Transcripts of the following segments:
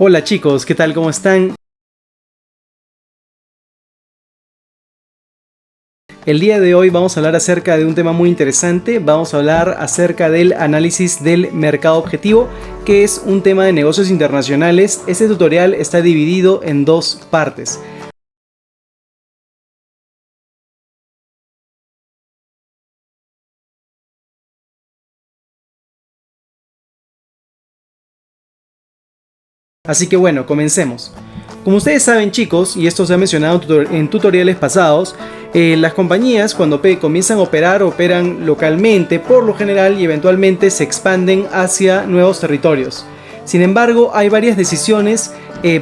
Hola chicos, ¿qué tal? ¿Cómo están? El día de hoy vamos a hablar acerca de un tema muy interesante. Vamos a hablar acerca del análisis del mercado objetivo, que es un tema de negocios internacionales. Este tutorial está dividido en dos partes. Así que bueno, comencemos. Como ustedes saben chicos, y esto se ha mencionado en tutoriales pasados, las compañías cuando comienzan a operan localmente por lo general y eventualmente se expanden hacia nuevos territorios. Sin embargo, hay varias decisiones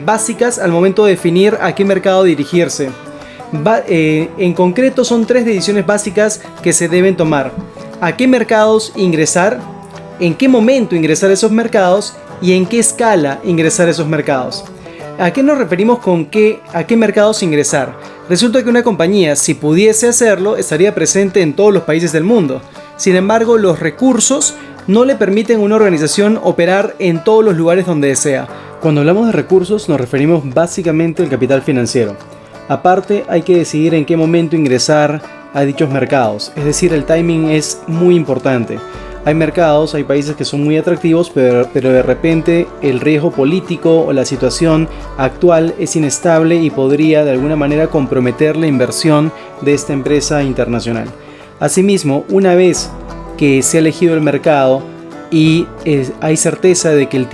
básicas al momento de definir a qué mercado dirigirse. En concreto son tres decisiones básicas que se deben tomar: a qué mercados ingresar, en qué momento ingresar a esos mercados y en qué escala ingresar a esos mercados. ¿A qué nos referimos con a qué mercados ingresar? Resulta que una compañía, si pudiese hacerlo, estaría presente en todos los países del mundo. Sin embargo, los recursos no le permiten a una organización operar en todos los lugares donde desea. Cuando hablamos de recursos, nos referimos básicamente al capital financiero. Aparte, hay que decidir en qué momento ingresar a dichos mercados. Es decir, el timing es muy importante. Hay mercados, hay países que son muy atractivos, pero de repente el riesgo político o la situación actual es inestable y podría de alguna manera comprometer la inversión de esta empresa internacional. Asimismo, una vez que se ha elegido el mercado y hay certeza de que el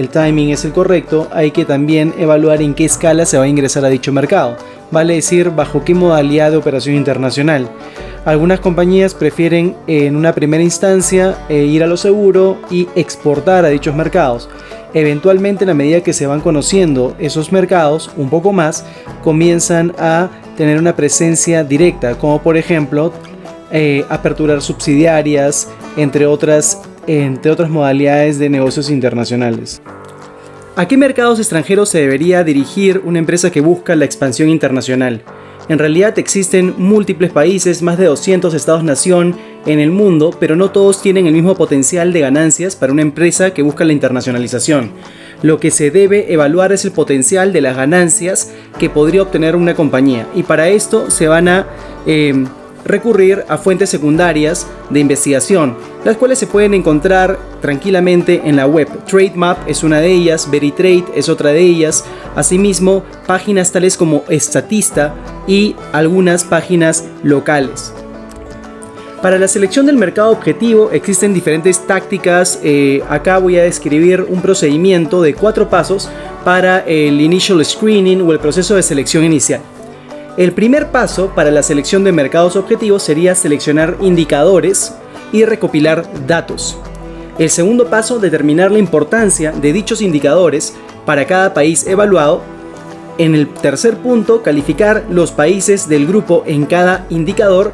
timing es el correcto, hay que también evaluar en qué escala se va a ingresar a dicho mercado. Vale decir, bajo qué modalidad de operación internacional. Algunas compañías prefieren en una primera instancia ir a lo seguro y exportar a dichos mercados. Eventualmente, en la medida que se van conociendo esos mercados un poco más, comienzan a tener una presencia directa, como por ejemplo aperturar subsidiarias, entre otras modalidades de negocios internacionales. ¿A qué mercados extranjeros se debería dirigir una empresa que busca la expansión internacional? En realidad existen múltiples países, más de 200 estados-nación en el mundo, pero no todos tienen el mismo potencial de ganancias para una empresa que busca la internacionalización. Lo que se debe evaluar es el potencial de las ganancias que podría obtener una compañía, y para esto se van a recurrir a fuentes secundarias de investigación, las cuales se pueden encontrar tranquilamente en la web. Trademap es una de ellas, Veritrade es otra de ellas, asimismo páginas tales como Statista y algunas páginas locales. Para la selección del mercado objetivo existen diferentes tácticas. Acá voy a describir un procedimiento de 4 pasos para el Initial Screening o el proceso de selección inicial. El primer paso para la selección de mercados objetivos sería seleccionar indicadores y recopilar datos. El segundo paso, determinar la importancia de dichos indicadores para cada país evaluado. En el tercer punto, calificar los países del grupo en cada indicador.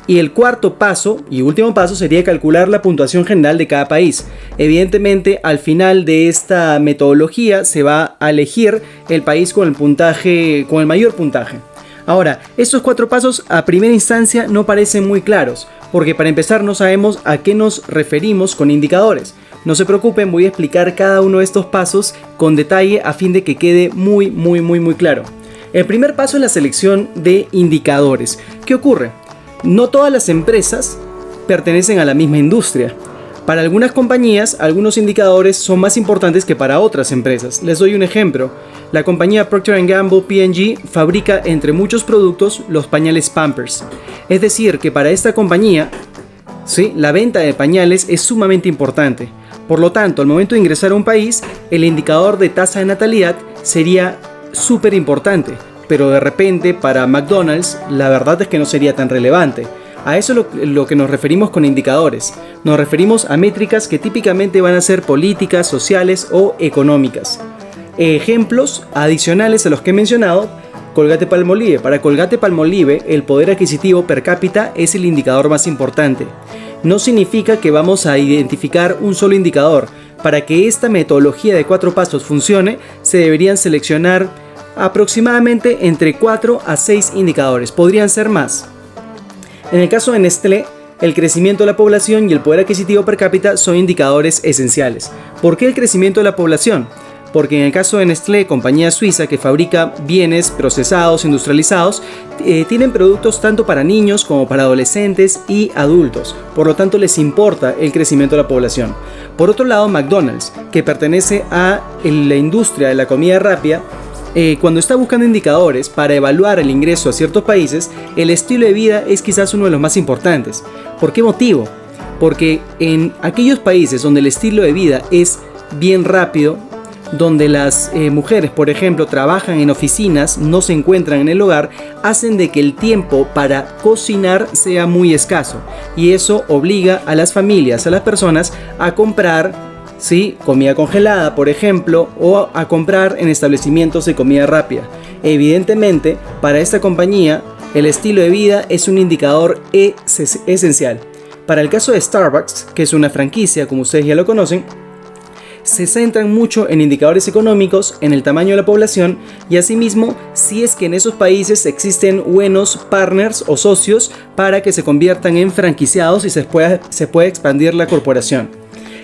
Y el cuarto paso y último paso sería calcular la puntuación general de cada país. Evidentemente, al final de esta metodología se va a elegir el país con el mayor puntaje. Ahora, estos 4 pasos a primera instancia no parecen muy claros, porque para empezar no sabemos a qué nos referimos con indicadores. No se preocupen, voy a explicar cada uno de estos pasos con detalle a fin de que quede muy claro. El primer paso es la selección de indicadores. ¿Qué ocurre? No todas las empresas pertenecen a la misma industria. Para algunas compañías, algunos indicadores son más importantes que para otras empresas. Les doy un ejemplo. La compañía Procter & Gamble P&G fabrica, entre muchos productos, los pañales Pampers. Es decir, que para esta compañía, ¿sí?, la venta de pañales es sumamente importante. Por lo tanto, al momento de ingresar a un país, el indicador de tasa de natalidad sería súper importante. Pero de repente, para McDonald's, la verdad es que no sería tan relevante. A eso es lo que nos referimos con indicadores. Nos referimos a métricas que típicamente van a ser políticas, sociales o económicas. Ejemplos adicionales a los que he mencionado: Colgate-Palmolive. Para Colgate-Palmolive, el poder adquisitivo per cápita es el indicador más importante. No significa que vamos a identificar un solo indicador. Para que esta metodología de 4 pasos funcione, se deberían seleccionar aproximadamente entre 4 a 6 indicadores. Podrían ser más. En el caso de Nestlé, el crecimiento de la población y el poder adquisitivo per cápita son indicadores esenciales. ¿Por qué el crecimiento de la población? porque en el caso de Nestlé, compañía suiza que fabrica bienes procesados, industrializados, tienen productos tanto para niños como para adolescentes y adultos, por lo tanto les importa el crecimiento de la población. Por otro lado, McDonald's, que pertenece a la industria de la comida rápida, cuando está buscando indicadores para evaluar el ingreso a ciertos países, el estilo de vida es quizás uno de los más importantes. ¿Por qué motivo? Porque en aquellos países donde el estilo de vida es bien rápido, donde las mujeres, por ejemplo, trabajan en oficinas, no se encuentran en el hogar, hacen de que el tiempo para cocinar sea muy escaso. Y eso obliga a las familias, a las personas, a comprar, ¿sí?, comida congelada, por ejemplo, o a comprar en establecimientos de comida rápida. Evidentemente, para esta compañía, el estilo de vida es un indicador esencial. Para el caso de Starbucks, que es una franquicia, como ustedes ya lo conocen, se centran mucho en indicadores económicos, en el tamaño de la población y asimismo si es que en esos países existen buenos partners o socios para que se conviertan en franquiciados y se pueda expandir la corporación.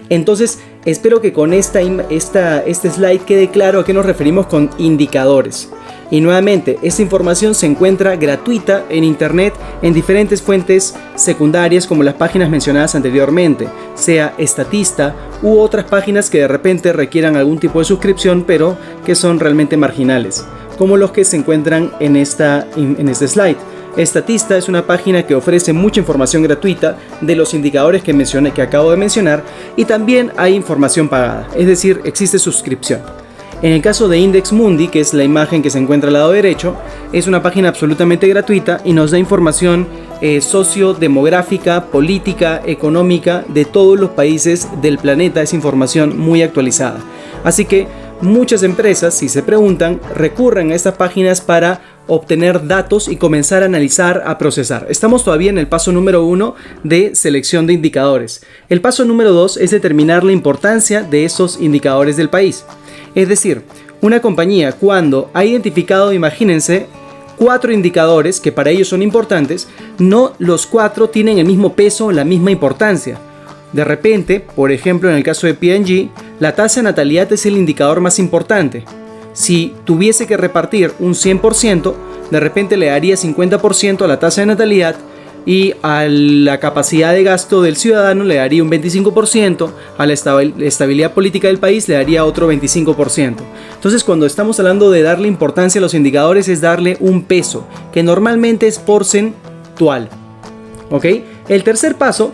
Entonces, espero que con este slide quede claro a qué nos referimos con indicadores. Y nuevamente, esta información se encuentra gratuita en internet en diferentes fuentes secundarias como las páginas mencionadas anteriormente, sea Statista u otras páginas que de repente requieran algún tipo de suscripción pero que son realmente marginales, como los que se encuentran en este slide. Statista es una página que ofrece mucha información gratuita de los indicadores que acabo de mencionar, y también hay información pagada, es decir, existe suscripción. En el caso de Index Mundi, que es la imagen que se encuentra al lado derecho, es una página absolutamente gratuita y nos da información sociodemográfica, política, económica de todos los países del planeta. Es información muy actualizada. Así que muchas empresas, si se preguntan, recurren a estas páginas para obtener datos y comenzar a analizar, a procesar. Estamos todavía en el paso número 1 de selección de indicadores. El paso número 2 es determinar la importancia de esos indicadores del país. Es decir, una compañía cuando ha identificado, imagínense, 4 indicadores que para ellos son importantes, no los 4 tienen el mismo peso o la misma importancia. De repente, por ejemplo en el caso de P&G, la tasa de natalidad es el indicador más importante. Si tuviese que repartir un 100%, de repente le daría 50% a la tasa de natalidad y a la capacidad de gasto del ciudadano le daría un 25%, a la estabilidad política del país le daría otro 25%. Entonces, cuando estamos hablando de darle importancia a los indicadores, es darle un peso, que normalmente es porcentual. ¿Ok? El tercer paso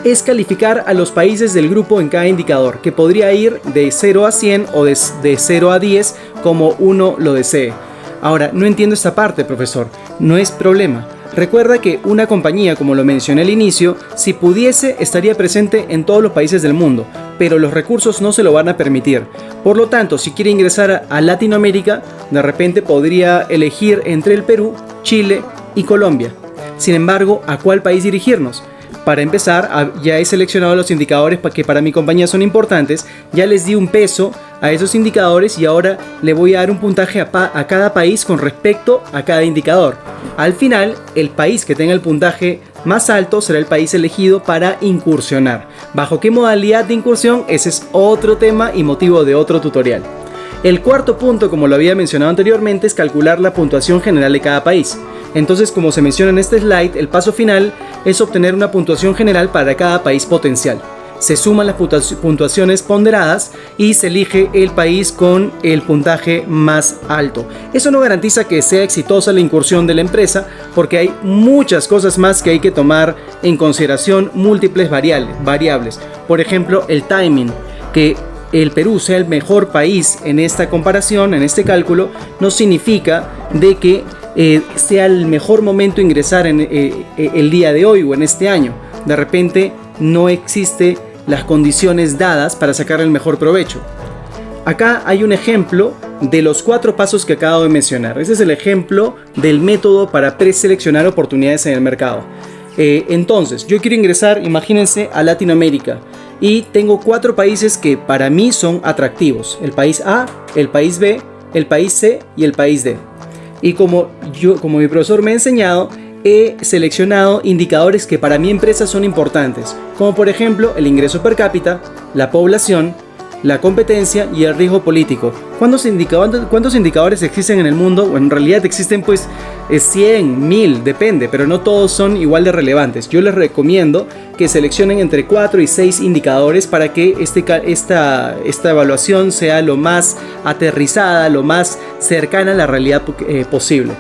es calificar a los países del grupo en cada indicador, que podría ir de 0 a 100 o de 0 a 10 como uno lo desee. Ahora, no entiendo esta parte, profesor. No es problema. Recuerda que una compañía, como lo mencioné al inicio, si pudiese estaría presente en todos los países del mundo, pero los recursos no se lo van a permitir. Por lo tanto, si quiere ingresar a Latinoamérica, de repente podría elegir entre el Perú, Chile y Colombia. Sin embargo, ¿a cuál país dirigirnos? Para empezar, ya he seleccionado los indicadores que para mi compañía son importantes, ya les di un peso a esos indicadores y ahora le voy a dar un puntaje a cada país con respecto a cada indicador. Al final, el país que tenga el puntaje más alto será el país elegido para incursionar. ¿Bajo qué modalidad de incursión? Ese es otro tema y motivo de otro tutorial. El cuarto punto, como lo había mencionado anteriormente, es calcular la puntuación general de cada país. Entonces, como se menciona en este slide, el paso final es obtener una puntuación general para cada país potencial. Se suman las puntuaciones ponderadas y se elige el país con el puntaje más alto. Eso no garantiza que sea exitosa la incursión de la empresa, porque hay muchas cosas más que hay que tomar en consideración, múltiples variables. Por ejemplo, el timing, que el Perú sea el mejor país en esta comparación, en este cálculo, no significa de que sea el mejor momento ingresar en el día de hoy o en este año. De repente no existe las condiciones dadas para sacar el mejor provecho. Acá hay un ejemplo de los 4 pasos que acabo de mencionar. Este es el ejemplo del método para preseleccionar oportunidades en el mercado. Entonces, yo quiero ingresar, imagínense, a Latinoamérica y tengo 4 países que para mí son atractivos: el país A, el país B, el país C y el país D. Y como mi profesor me ha enseñado, he seleccionado indicadores que para mi empresa son importantes, como por ejemplo el ingreso per cápita, la población, la competencia y el riesgo político. ¿Cuántos indicadores existen en el mundo? Bueno, en realidad existen pues 100, 1000, depende, pero no todos son igual de relevantes. Yo les recomiendo que seleccionen entre 4 y 6 indicadores para que esta evaluación sea lo más aterrizada, lo más cercana a la realidad posible.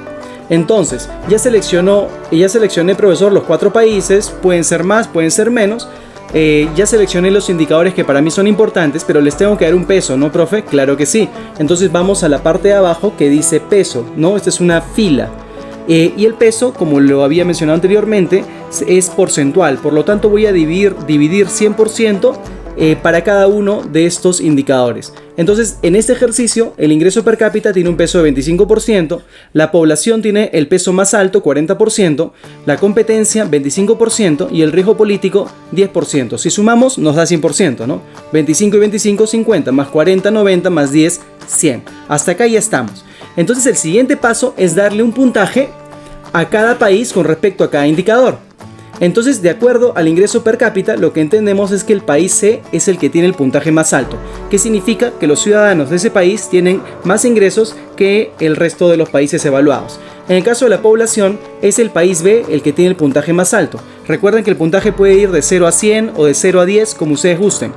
Entonces, ya seleccioné, profesor, los 4 países, pueden ser más, pueden ser menos. Ya seleccioné los indicadores que para mí son importantes, pero les tengo que dar un peso, ¿no, profe? Claro que sí. Entonces vamos a la parte de abajo que dice peso, ¿no? Esta es una fila. Y el peso, como lo había mencionado anteriormente, es porcentual. Por lo tanto, voy a dividir 100% para cada uno de estos indicadores. Entonces, en este ejercicio, el ingreso per cápita tiene un peso de 25%, la población tiene el peso más alto, 40%, la competencia, 25%, y el riesgo político, 10%. Si sumamos, nos da 100%, ¿no? 25 y 25, 50, más 40, 90, más 10, 100. Hasta acá ya estamos. Entonces, el siguiente paso es darle un puntaje a cada país con respecto a cada indicador. Entonces, de acuerdo al ingreso per cápita, lo que entendemos es que el país C es el que tiene el puntaje más alto, que significa que los ciudadanos de ese país tienen más ingresos que el resto de los países evaluados. En el caso de la población, es el país B el que tiene el puntaje más alto. Recuerden que el puntaje puede ir de 0 a 100 o de 0 a 10, como ustedes gusten.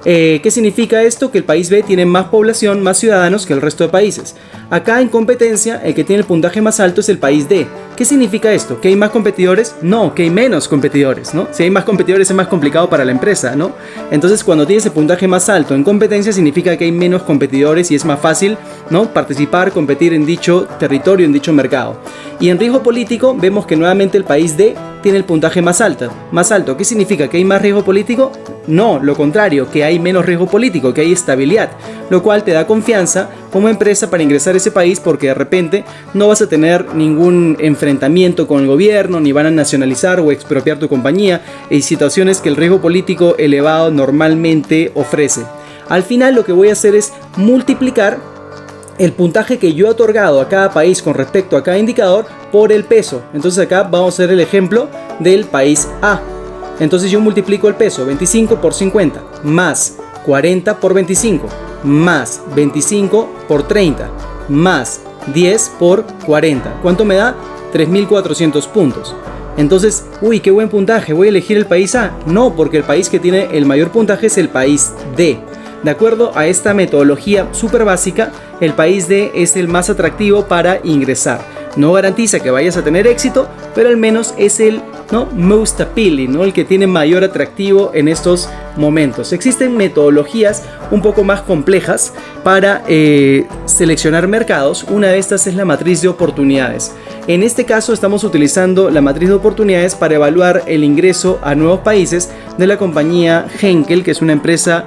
¿Qué significa esto? Que el país B tiene más población, más ciudadanos que el resto de países. Acá en competencia, el que tiene el puntaje más alto es el país D. ¿Qué significa esto? ¿Que hay más competidores? No, que hay menos competidores, ¿no? Si hay más competidores es más complicado para la empresa, ¿no? Entonces, cuando tienes el puntaje más alto en competencia, significa que hay menos competidores y es más fácil, ¿no?, participar, competir en dicho territorio, en dicho mercado. Y en riesgo político, vemos que nuevamente el país D tiene el puntaje más alto. ¿Qué significa? ¿Que hay más riesgo político? No, lo contrario, que hay menos riesgo político, que hay estabilidad, lo cual te da confianza como empresa para ingresar a ese país, porque de repente no vas a tener ningún enfrentamiento con el gobierno, ni van a nacionalizar o expropiar tu compañía, y situaciones que el riesgo político elevado normalmente ofrece. Al final lo que voy a hacer es multiplicar el puntaje que yo he otorgado a cada país con respecto a cada indicador por el peso. Entonces acá vamos a hacer el ejemplo del país A. Entonces yo multiplico el peso, 25 por 50, más 40 por 25, más 25 por 30, más 10 por 40. ¿Cuánto me da? 3.400 puntos. Entonces, uy, qué buen puntaje, ¿voy a elegir el país A? No, porque el país que tiene el mayor puntaje es el país D. De acuerdo a esta metodología súper básica, el país D es el más atractivo para ingresar. No garantiza que vayas a tener éxito, pero al menos es el most appealing, ¿no?, el que tiene mayor atractivo en estos momentos. Existen metodologías un poco más complejas para seleccionar mercados. Una de estas es la matriz de oportunidades. En este caso estamos utilizando la matriz de oportunidades para evaluar el ingreso a nuevos países de la compañía Henkel, que es una empresa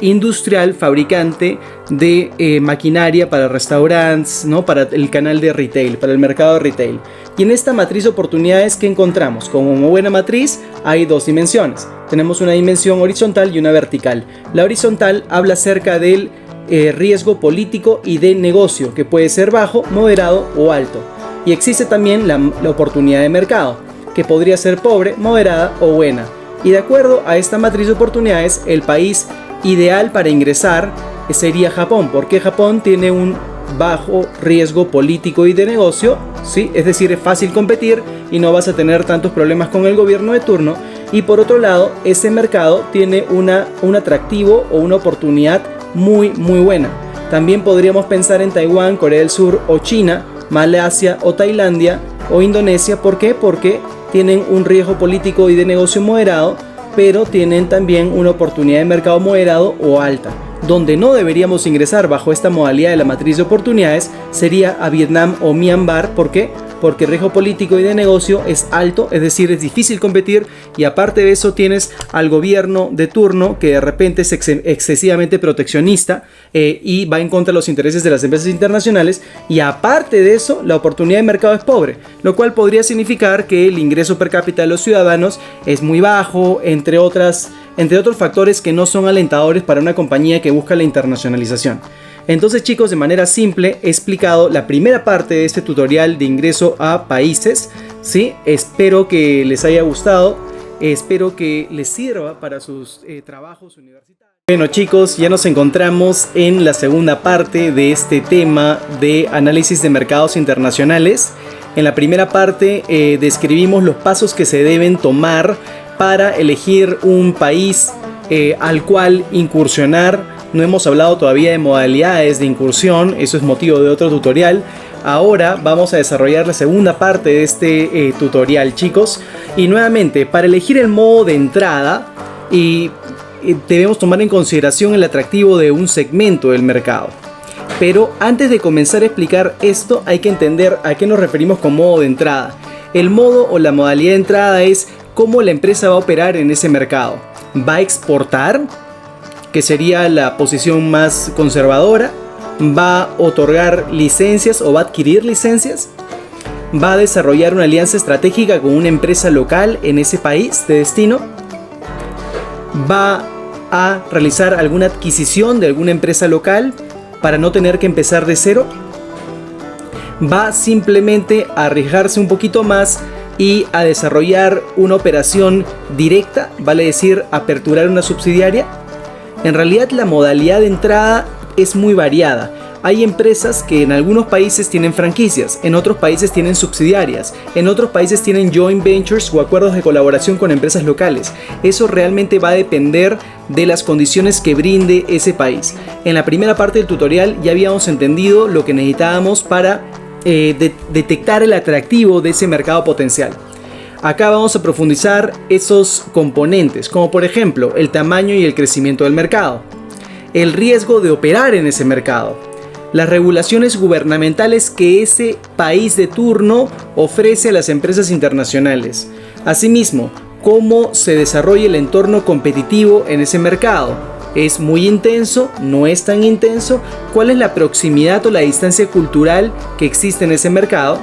industrial, fabricante de maquinaria para restaurantes, para el canal de retail, para el mercado de retail. Y en esta matriz de oportunidades, ¿qué encontramos? Como buena matriz hay dos dimensiones. Tenemos una dimensión horizontal y una vertical. La horizontal habla acerca del riesgo político y de negocio, que puede ser bajo, moderado o alto. Y existe también la oportunidad de mercado, que podría ser pobre, moderada o buena. Y de acuerdo a esta matriz de oportunidades, el país ideal para ingresar sería Japón, porque Japón tiene un bajo riesgo político y de negocio, ¿sí? Es decir, es fácil competir y no vas a tener tantos problemas con el gobierno de turno. Y por otro lado, ese mercado tiene un atractivo o una oportunidad muy buena. También podríamos pensar en Taiwán, Corea del Sur o China, Malasia o Tailandia o Indonesia. ¿Por qué? Porque tienen un riesgo político y de negocio moderado, pero tienen también una oportunidad de mercado moderado o alta. Donde no deberíamos ingresar bajo esta modalidad de la matriz de oportunidades sería a Vietnam o Myanmar. ¿Por qué? Porque el riesgo político y de negocio es alto, es decir, es difícil competir, y aparte de eso tienes al gobierno de turno que de repente es excesivamente proteccionista y va en contra de los intereses de las empresas internacionales, y aparte de eso la oportunidad de mercado es pobre, lo cual podría significar que el ingreso per cápita de los ciudadanos es muy bajo, entre otros factores que no son alentadores para una compañía que busca la internacionalización. Entonces, chicos, de manera simple he explicado la primera parte de este tutorial de ingreso a países, ¿sí? Espero que les haya gustado. Espero que les sirva para sus trabajos universitarios. Bueno chicos, ya nos encontramos en la segunda parte de este tema de análisis de mercados internacionales. En la primera parte describimos los pasos que se deben tomar para elegir un país al cual incursionar. No hemos hablado todavía de modalidades de incursión, eso es motivo de otro tutorial. Ahora vamos a desarrollar la segunda parte de este tutorial, chicos. Y nuevamente, para elegir el modo de entrada debemos tomar en consideración el atractivo de un segmento del mercado. Pero antes de comenzar a explicar esto, hay que entender a qué nos referimos con modo de entrada. El modo o la modalidad de entrada es cómo la empresa va a operar en ese mercado. ¿Va a exportar? Que sería la posición más conservadora. ¿Va a otorgar licencias o va a adquirir licencias? ¿Va a desarrollar una alianza estratégica con una empresa local en ese país de destino? ¿Va a realizar alguna adquisición de alguna empresa local para no tener que empezar de cero? ¿Va simplemente a arriesgarse un poquito más y a desarrollar una operación directa, vale decir, aperturar una subsidiaria? En realidad la modalidad de entrada es muy variada. Hay empresas que en algunos países tienen franquicias, en otros países tienen subsidiarias, en otros países tienen joint ventures o acuerdos de colaboración con empresas locales. Eso realmente va a depender de las condiciones que brinde ese país. En la primera parte del tutorial ya habíamos entendido lo que necesitábamos para detectar el atractivo de ese mercado potencial. Acá vamos a profundizar esos componentes, como por ejemplo el tamaño y el crecimiento del mercado, el riesgo de operar en ese mercado, las regulaciones gubernamentales que ese país de turno ofrece a las empresas internacionales. Asimismo, cómo se desarrolla el entorno competitivo en ese mercado. ¿Es muy intenso? ¿No es tan intenso? ¿Cuál es la proximidad o la distancia cultural que existe en ese mercado?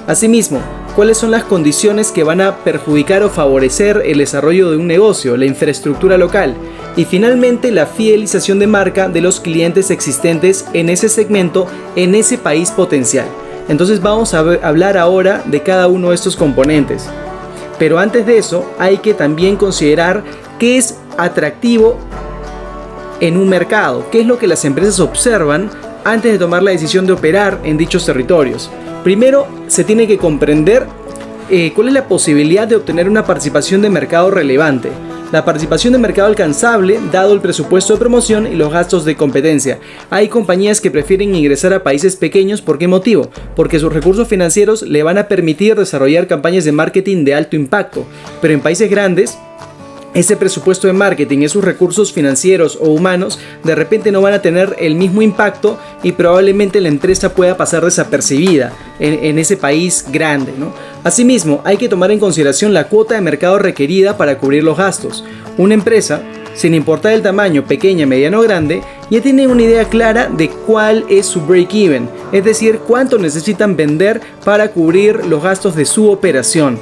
Asimismo, ¿cuáles son las condiciones que van a perjudicar o favorecer el desarrollo de un negocio, la infraestructura local? Y finalmente, la fidelización de marca de los clientes existentes en ese segmento, en ese país potencial. Entonces vamos a hablar ahora de cada uno de estos componentes. Pero antes de eso, hay que también considerar qué es atractivo en un mercado, qué es lo que las empresas observan antes de tomar la decisión de operar en dichos territorios. Primero, se tiene que comprender cuál es la posibilidad de obtener una participación de mercado relevante. La participación de mercado alcanzable dado el presupuesto de promoción y los gastos de competencia. Hay compañías que prefieren ingresar a países pequeños. ¿Por qué motivo? Porque sus recursos financieros le van a permitir desarrollar campañas de marketing de alto impacto. Pero en países grandes, ese presupuesto de marketing, esos recursos financieros o humanos de repente no van a tener el mismo impacto y probablemente la empresa pueda pasar desapercibida en ese país grande, ¿no? Asimismo, hay que tomar en consideración la cuota de mercado requerida para cubrir los gastos. Una empresa, sin importar el tamaño, pequeña, mediana o grande, ya tiene una idea clara de cuál es su break-even, es decir, cuánto necesitan vender para cubrir los gastos de su operación,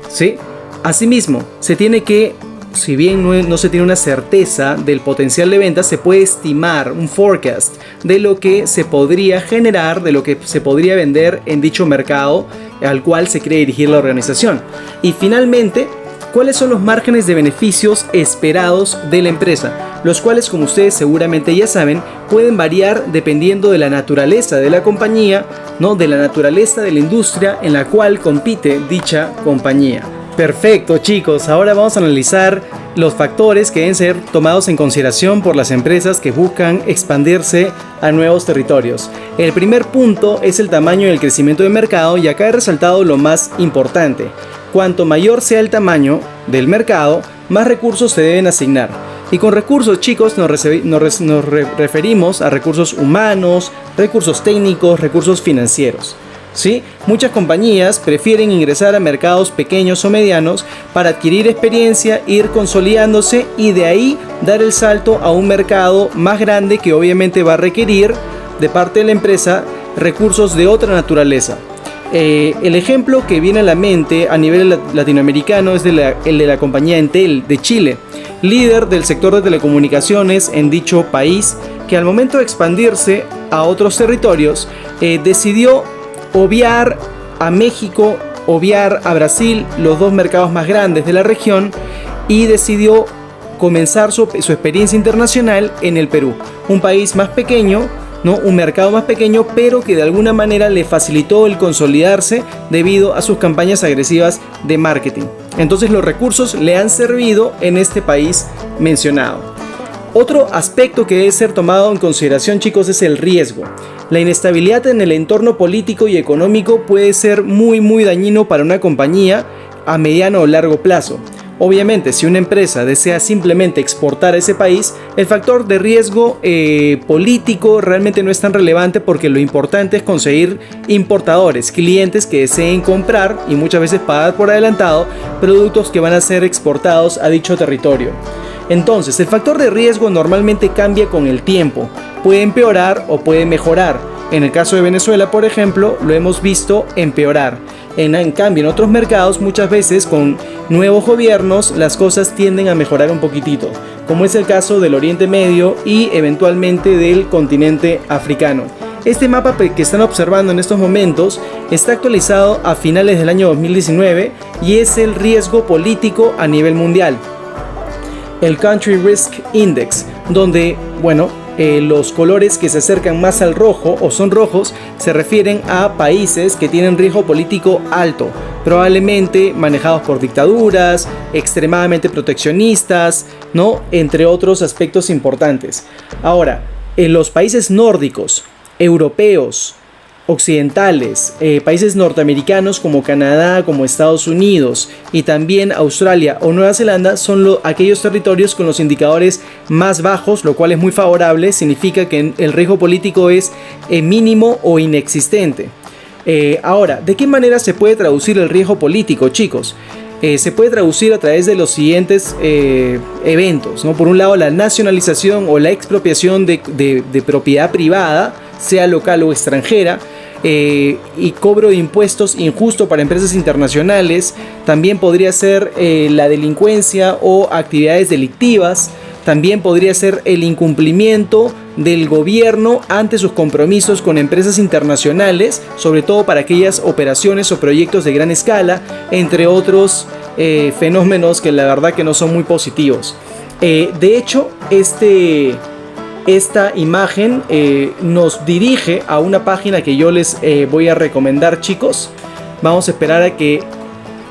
¿sí? Asimismo, se tiene que, si bien no se tiene una certeza del potencial de venta, se puede estimar un forecast de lo que se podría generar, de lo que se podría vender en dicho mercado al cual se quiere dirigir la organización. Y finalmente, ¿cuáles son los márgenes de beneficios esperados de la empresa? Los cuales, como ustedes seguramente ya saben, pueden variar dependiendo de la naturaleza de la compañía, ¿no? De la naturaleza de la industria en la cual compite dicha compañía. Perfecto, chicos, ahora vamos a analizar los factores que deben ser tomados en consideración por las empresas que buscan expandirse a nuevos territorios. El primer punto es el tamaño y el crecimiento del mercado, y acá he resaltado lo más importante. Cuanto mayor sea el tamaño del mercado, más recursos se deben asignar. Y con recursos, chicos, nos referimos a recursos humanos, recursos técnicos, recursos financieros. ¿Sí? Muchas compañías prefieren ingresar a mercados pequeños o medianos para adquirir experiencia, ir consolidándose y de ahí dar el salto a un mercado más grande que obviamente va a requerir de parte de la empresa recursos de otra naturaleza. El ejemplo que viene a la mente a nivel latinoamericano es el de la compañía Entel de Chile, líder del sector de telecomunicaciones en dicho país, que al momento de expandirse a otros territorios decidió obviar a México obviar a Brasil, los dos mercados más grandes de la región, y decidió comenzar su experiencia internacional en el Perú, un país más pequeño, ¿no? Un mercado más pequeño, pero que de alguna manera le facilitó el consolidarse debido a sus campañas agresivas de marketing. Entonces los recursos le han servido en este país mencionado. Otro aspecto que debe ser tomado en consideración, chicos, es el riesgo. La inestabilidad en el entorno político y económico puede ser muy dañino para una compañía a mediano o largo plazo. Obviamente, si una empresa desea simplemente exportar a ese país, el factor de riesgo político realmente no es tan relevante, porque lo importante es conseguir importadores, clientes que deseen comprar y muchas veces pagar por adelantado productos que van a ser exportados a dicho territorio. Entonces, el factor de riesgo normalmente cambia con el tiempo, puede empeorar o puede mejorar. En el caso de Venezuela, por ejemplo, lo hemos visto empeorar. En cambio, en otros mercados, muchas veces con nuevos gobiernos, las cosas tienden a mejorar un poquitito, como es el caso del Oriente Medio y eventualmente del continente africano. Este mapa que están observando en estos momentos está actualizado a finales del año 2019 y es el riesgo político a nivel mundial. El Country Risk Index, donde, los colores que se acercan más al rojo o son rojos se refieren a países que tienen riesgo político alto, probablemente manejados por dictaduras, extremadamente proteccionistas, ¿no? Entre otros aspectos importantes. Ahora, en los países nórdicos, europeos, occidentales, países norteamericanos como Canadá, como Estados Unidos y también Australia o Nueva Zelanda son aquellos territorios con los indicadores más bajos, lo cual es muy favorable, significa que el riesgo político es mínimo o inexistente. Ahora, ¿de qué manera se puede traducir el riesgo político, chicos? Se puede traducir a través de los siguientes eventos, ¿no? Por un lado, la nacionalización o la expropiación de propiedad privada, sea local o extranjera, y cobro de impuestos injusto para empresas internacionales. También podría ser la delincuencia o actividades delictivas. También podría ser el incumplimiento del gobierno ante sus compromisos con empresas internacionales, sobre todo para aquellas operaciones o proyectos de gran escala, entre otros fenómenos que la verdad que no son muy positivos. De hecho, esta imagen nos dirige a una página que yo les voy a recomendar, chicos. Vamos a esperar a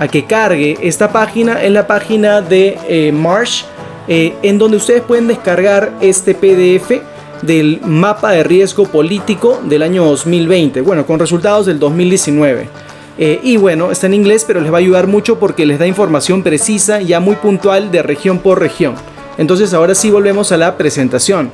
que cargue esta página. Es la página de Marsh, en donde ustedes pueden descargar este PDF del mapa de riesgo político del año 2020, con resultados del 2019. Está en inglés, pero les va a ayudar mucho porque les da información precisa, ya muy puntual de región por región. Entonces ahora sí volvemos a la presentación.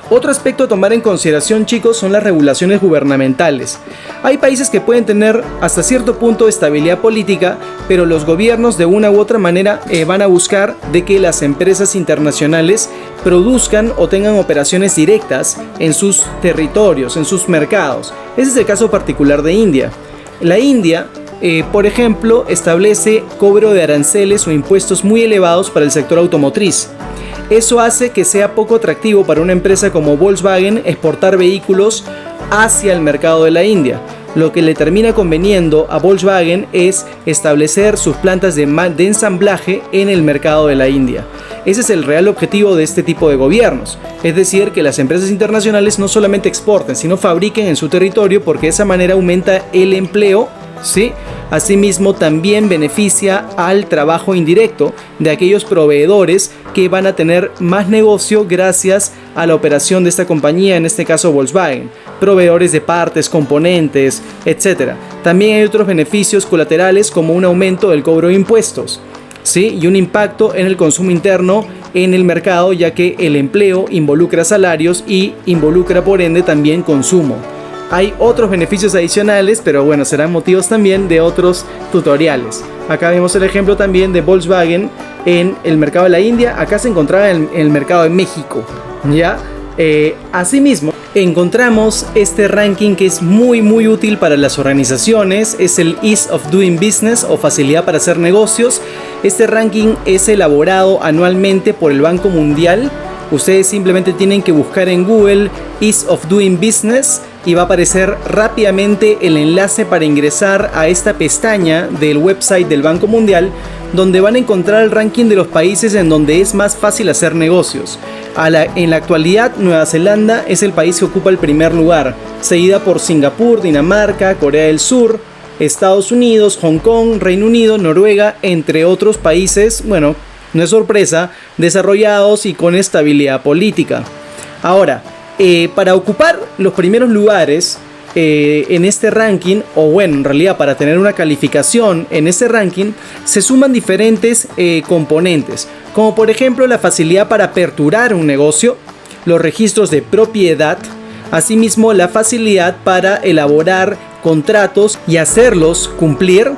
Otro aspecto a tomar en consideración, chicos, son las regulaciones gubernamentales. Hay países que pueden tener hasta cierto punto de estabilidad política, pero los gobiernos de una u otra manera van a buscar de que las empresas internacionales produzcan o tengan operaciones directas en sus territorios, en sus mercados. Ese es el caso particular de India. La India, por ejemplo, establece cobro de aranceles o impuestos muy elevados para el sector automotriz. Eso hace que sea poco atractivo para una empresa como Volkswagen exportar vehículos hacia el mercado de la India. Lo que le termina conveniendo a Volkswagen es establecer sus plantas de ensamblaje en el mercado de la India. Ese es el real objetivo de este tipo de gobiernos. Es decir, que las empresas internacionales no solamente exporten, sino fabriquen en su territorio, porque de esa manera aumenta el empleo, ¿sí? Asimismo, también beneficia al trabajo indirecto de aquellos proveedores que van a tener más negocio gracias a la operación de esta compañía, en este caso Volkswagen, proveedores de partes, componentes, etc. También hay otros beneficios colaterales como un aumento del cobro de impuestos, ¿sí? Y un impacto en el consumo interno en el mercado, ya que el empleo involucra salarios y involucra por ende también consumo. Hay otros beneficios adicionales, pero serán motivos también de otros tutoriales. Acá vemos el ejemplo también de Volkswagen en el mercado de la India. Acá se encontraba en el mercado de México, ¿ya? Asimismo, encontramos este ranking que es muy útil para las organizaciones. Es el Ease of Doing Business o facilidad para hacer negocios. Este ranking es elaborado anualmente por el Banco Mundial. Ustedes simplemente tienen que buscar en Google Ease of Doing Business y va a aparecer rápidamente el enlace para ingresar a esta pestaña del website del Banco Mundial, donde van a encontrar el ranking de los países en donde es más fácil hacer negocios. En la actualidad, Nueva Zelanda es el país que ocupa el primer lugar, seguida por Singapur, Dinamarca, Corea del Sur, Estados Unidos, Hong Kong, Reino Unido, Noruega, entre otros países, bueno, no es sorpresa, desarrollados y con estabilidad política. Ahora, para ocupar los primeros lugares en este ranking, o bueno, en realidad para tener una calificación en este ranking, se suman diferentes componentes, como por ejemplo la facilidad para aperturar un negocio, los registros de propiedad, asimismo la facilidad para elaborar contratos y hacerlos cumplir.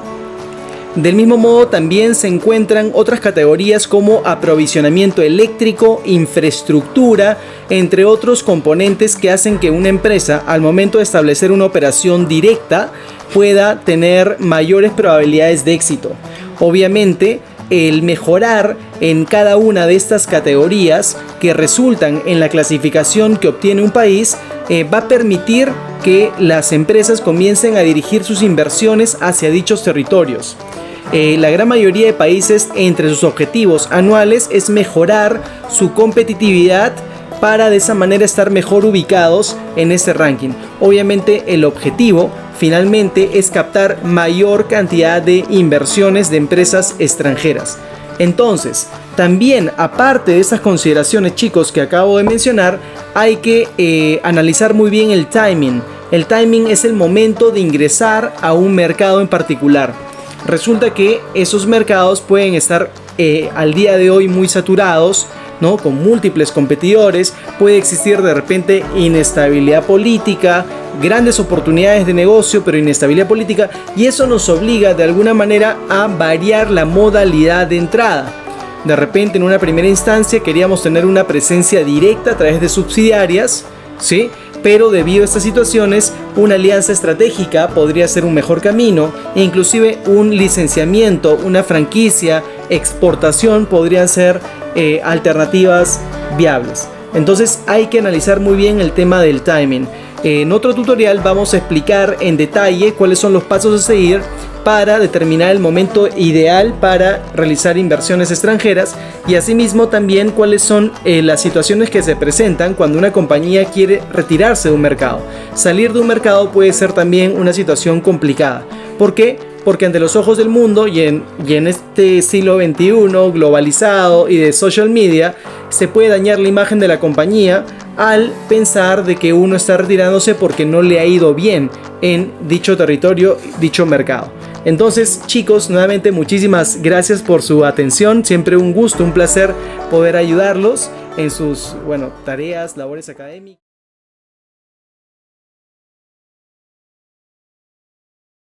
Del mismo modo también se encuentran otras categorías como aprovisionamiento eléctrico, infraestructura, entre otros componentes que hacen que una empresa al momento de establecer una operación directa pueda tener mayores probabilidades de éxito. Obviamente, el mejorar en cada una de estas categorías que resultan en la clasificación que obtiene un país va a permitir que las empresas comiencen a dirigir sus inversiones hacia dichos territorios. La gran mayoría de países, entre sus objetivos anuales es mejorar su competitividad para de esa manera estar mejor ubicados en este ranking. Obviamente el objetivo finalmente es captar mayor cantidad de inversiones de empresas extranjeras. Entonces, también aparte de estas consideraciones, chicos, que acabo de mencionar, hay que analizar muy bien el timing. El timing es el momento de ingresar a un mercado en particular. Resulta que esos mercados pueden estar al día de hoy muy saturados, ¿no? Con múltiples competidores, puede existir de repente inestabilidad política, grandes oportunidades de negocio, pero inestabilidad política, y eso nos obliga de alguna manera a variar la modalidad de entrada. De repente en una primera instancia queríamos tener una presencia directa a través de subsidiarias, ¿sí? Pero debido a estas situaciones, una alianza estratégica podría ser un mejor camino, e inclusive un licenciamiento, una franquicia, exportación podrían ser alternativas viables. Entonces hay que analizar muy bien el tema del timing. En otro tutorial vamos a explicar en detalle cuáles son los pasos a seguir para determinar el momento ideal para realizar inversiones extranjeras, y asimismo también cuáles son las situaciones que se presentan cuando una compañía quiere retirarse de un mercado. Salir de un mercado puede ser también una situación complicada. ¿Por qué? Porque ante los ojos del mundo y en este siglo XXI globalizado y de social media, se puede dañar la imagen de la compañía al pensar de que uno está retirándose porque no le ha ido bien en dicho territorio, dicho mercado. Entonces, chicos, nuevamente muchísimas gracias por su atención. Siempre un gusto, un placer poder ayudarlos en sus tareas, labores académicas.